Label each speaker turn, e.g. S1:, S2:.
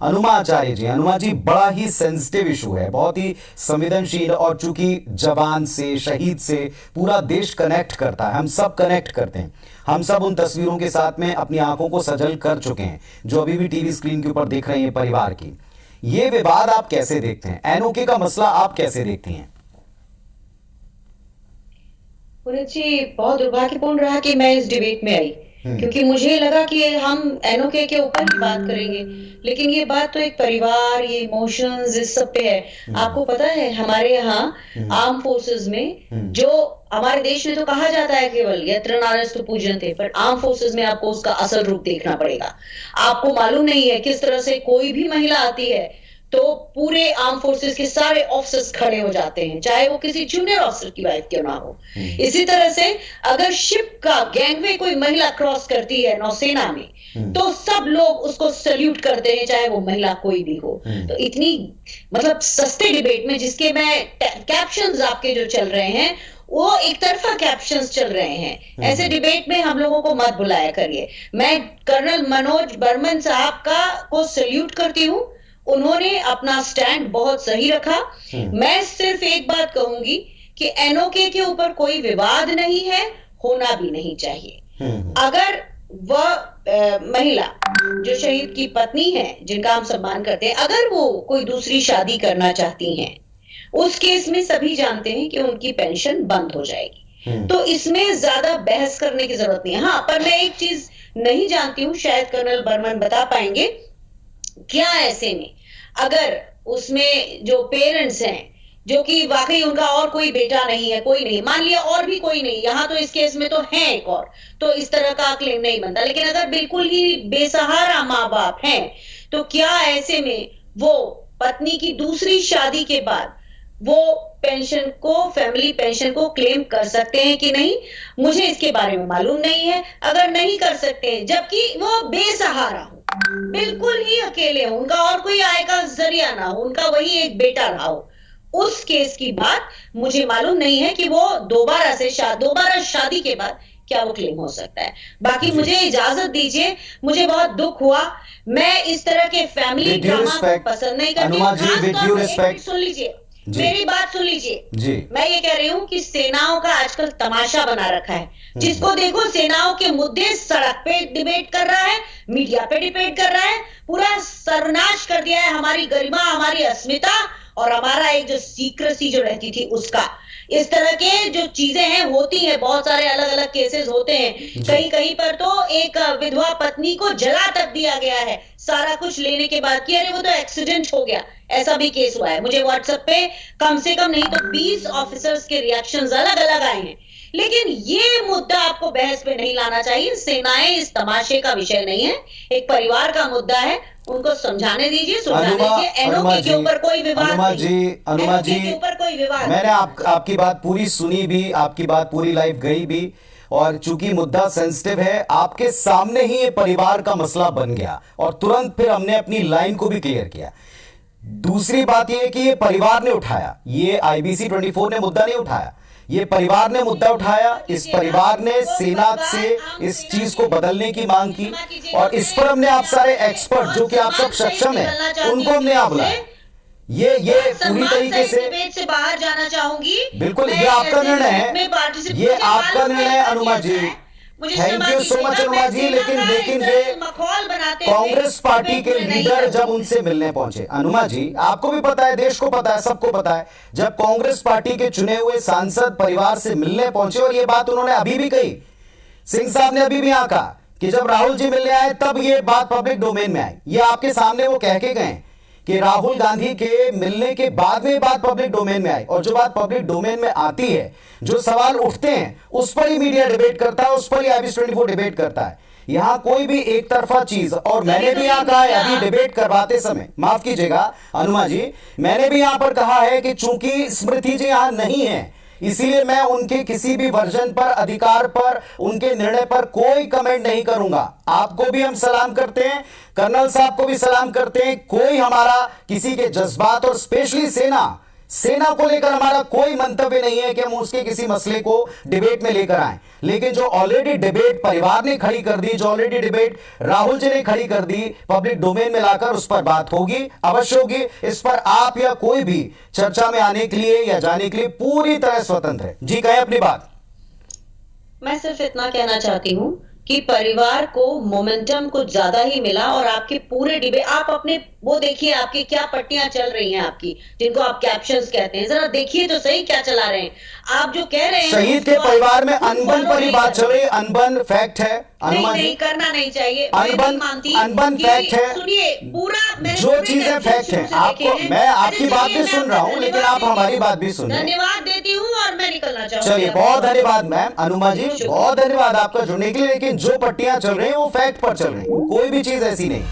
S1: अनुमा आचार्य जी, अनुमा जी, बड़ा ही sensitive issue है, बहुत ही संवेदनशील, और चूंकि जवान से, शहीद से पूरा देश कनेक्ट करता है, हम सब कनेक्ट करते हैं, हम सब उन तस्वीरों के साथ में अपनी आंखों को सजल कर चुके हैं जो अभी भी टीवी स्क्रीन के ऊपर देख रहे हैं परिवार की। ये विवाद आप कैसे देखते हैं? एनओके का मसला आप कैसे देखती हैं?
S2: पुनीत जी, बहुत दुर्भाग्यपूर्ण रहा कि मैं इस डिबेट में आई, क्योंकि मुझे लगा कि हम एनओके के ऊपर ही बात करेंगे, लेकिन ये बात तो एक परिवार, ये इमोशंस, इस सब पे है। आपको पता है हमारे यहाँ आर्म फोर्सेस में, जो हमारे देश में तो कहा जाता है केवल यत्र नारस्तु पूज्यन्ते, पर आर्म फोर्सेस में आपको उसका असल रूप देखना पड़ेगा। आपको मालूम नहीं है किस तरह से कोई भी महिला आती है तो पूरे आर्म फोर्सेस के सारे ऑफिसर्स खड़े हो जाते हैं, चाहे वो किसी जूनियर ऑफिसर की वाइफ क्यों ना हो। इसी तरह से अगर शिप का गैंगवे कोई महिला क्रॉस करती है नौसेना में, तो सब लोग उसको सल्यूट करते हैं, चाहे वो महिला कोई भी हो। तो इतनी मतलब सस्ते डिबेट में, जिसके मैं कैप्शंस आपके जो चल रहे हैं वो एक तरफा कैप्शंस चल रहे हैं, ऐसे डिबेट में हम लोगों को मत बुलाया करिए। मैं कर्नल मनोज बर्मन साहब को सल्यूट करती हूँ, उन्होंने अपना स्टैंड बहुत सही रखा। मैं सिर्फ एक बात कहूंगी कि एनओके के ऊपर कोई विवाद नहीं है, होना भी नहीं चाहिए। अगर वह महिला जो शहीद की पत्नी है, जिनका हम सम्मान करते हैं, अगर वो कोई दूसरी शादी करना चाहती हैं, उस केस में सभी जानते हैं कि उनकी पेंशन बंद हो जाएगी, तो इसमें ज्यादा बहस करने की जरूरत नहीं है। हाँ, पर मैं एक चीज नहीं जानती हूं, शायद कर्नल बर्मन बता पाएंगे, क्या ऐसे में अगर उसमें जो पेरेंट्स हैं, जो कि वाकई उनका और कोई बेटा नहीं है, कोई नहीं, मान लिया और भी कोई नहीं, यहां तो इस केस में तो है एक और, तो इस तरह का क्लेम नहीं बनता, लेकिन अगर बिल्कुल ही बेसहारा माँ बाप हैं, तो क्या ऐसे में वो पत्नी की दूसरी शादी के बाद वो पेंशन को, फैमिली पेंशन को क्लेम कर सकते हैं कि नहीं? मुझे इसके बारे में मालूम नहीं है। अगर नहीं कर सकते हैं, जबकि वो बेसहारा हो, बिल्कुल ही अकेले हो, उनका और कोई आय का जरिया ना हो, उनका वही एक बेटा रहा हो, उस केस की बात मुझे मालूम नहीं है कि वो दोबारा शादी के बाद क्या वो क्लेम हो सकता है। बाकी मुझे इजाजत दीजिए, मुझे बहुत दुख हुआ, मैं इस तरह के फैमिली ड्रामा को पसंद नहीं करती। सुन लीजिए, मेरी बात सुन लीजिए, मैं ये कह रही हूँ कि सेनाओं का आजकल तमाशा बना रखा है, जिसको देखो सेनाओं के मुद्दे सड़क पे डिबेट कर रहा है, मीडिया पे डिबेट कर रहा है, पूरा सर्वनाश कर दिया है हमारी गरिमा, हमारी अस्मिता और हमारा एक जो सीक्रेसी जो रहती थी उसका। इस तरह के जो चीजें हैं होती हैं, बहुत सारे अलग अलग केसेस होते हैं, कहीं कहीं पर तो एक विधवा पत्नी को जला तक दिया गया है सारा कुछ लेने के बाद कि अरे वो तो एक्सीडेंट हो गया, ऐसा भी केस हुआ है। मुझे व्हाट्सएप पे कम से कम नहीं तो 20 ऑफिसर्स के रिएक्शंस अलग अलग आए हैं, लेकिन ये मुद्दा आपको बहस पे नहीं लाना चाहिए। सेनाएं इस तमाशे का विषय नहीं है, एक परिवार का मुद्दा है, उनको समझाने दीजिए, सुलझाने दीजिए। एनओके के ऊपर कोई विवाद नहीं,
S1: अनुमा जी,
S2: के ऊपर कोई विवाद।
S1: मैंने आपकी बात पूरी सुनी भी, आपकी बात पूरी लाइव गई भी, और चूंकि मुद्दा सेंसिटिव है, आपके सामने ही ये परिवार का मसला बन गया और तुरंत फिर हमने अपनी लाइन को भी क्लियर किया। दूसरी बात यह कि ये परिवार ने उठाया, ये आईबीसी 24 ने मुद्दा नहीं उठाया, ये परिवार ने मुद्दा उठाया। इस परिवार ने सेना से इस चीज को बदलने की मांग की, और इस पर हमने आप सारे एक्सपर्ट जो कि आप सब सक्षम हैं उनको हमने आप बुलाया। ये पूरी तरीके
S2: से बाहर जाना चाहूंगी,
S1: बिल्कुल ये आपका निर्णय है, ये आपका निर्णय है अनुमा जी, थैंक यू सो मच अनुमा जी। लेकिन ये कांग्रेस पार्टी के लीडर जब उनसे मिलने पहुंचे, अनुमा जी आपको भी पता है, देश को पता है, सबको पता है, जब कांग्रेस पार्टी के चुने हुए सांसद परिवार से मिलने पहुंचे, और ये बात उन्होंने अभी भी कही, सिंह साहब ने अभी भी यहां कहा कि जब राहुल जी मिलने आए तब ये बात पब्लिक डोमेन में आई, ये आपके सामने वो कह के गए कि राहुल गांधी के मिलने के बाद में बात पब्लिक डोमेन में आई, और जो बात पब्लिक डोमेन में आती है, जो सवाल उठते हैं, उस पर ही मीडिया डिबेट करता है, उस पर ही आईबीसी 24 डिबेट करता है। यहां कोई भी एक तरफा चीज, और मैंने भी यहां कहा है अभी डिबेट करवाते समय, माफ कीजिएगा अनुमा जी, मैंने भी यहां पर कहा है कि चूंकि स्मृति जी यहां नहीं है, इसीलिए मैं उनके किसी भी वर्जन पर, अधिकार पर, उनके निर्णय पर कोई कमेंट नहीं करूंगा। आपको भी हम सलाम करते हैं, कर्नल साहब को भी सलाम करते हैं, कोई हमारा किसी के जज्बात, और स्पेशली सेना सेना को लेकर हमारा कोई मंतव्य नहीं है कि हम उसके किसी मसले को डिबेट में लेकर आए, लेकिन जो ऑलरेडी डिबेट परिवार ने खड़ी कर दी, जो ऑलरेडी डिबेट राहुल जी ने खड़ी कर दी, पब्लिक डोमेन में लाकर उस पर बात होगी, अवश्य होगी। इस पर आप या कोई भी चर्चा में आने के लिए या जाने के लिए पूरी तरह स्वतंत्र है। जी कहें अपनी बात।
S2: मैं सिर्फ इतना कहना चाहती हूं कि परिवार को मोमेंटम कुछ ज्यादा ही मिला और आपके पूरे डिबेट, आप अपने वो देखिए आपकी क्या पट्टियां चल रही हैं आपकी, जिनको आप कैप्शंस कहते हैं, जरा देखिए तो सही क्या चला रहे हैं आप। जो कह रहे हैं
S1: शहीद के परिवार में अनबन पर ही बात चल रही है, अनबन फैक्ट है।
S2: नहीं करना नहीं चाहिए,
S1: अनबन फैक्ट है।
S2: सुनिए पूरा
S1: जो चीजें फैक्ट है, आपको मैं आपकी बात भी सुन रहा हूं, लेकिन आप हमारी बात भी सुन रहे हैं।
S2: धन्यवाद देती हूँ और मैं निकलना चाहूंगी।
S1: चलिए बहुत धन्यवाद मैम, अनुमा जी बहुत धन्यवाद आपका जुड़ने के लिए। लेकिन जो पट्टियां चल रही हैं वो फैक्ट पर चल रही हैं, कोई भी चीज ऐसी नहीं।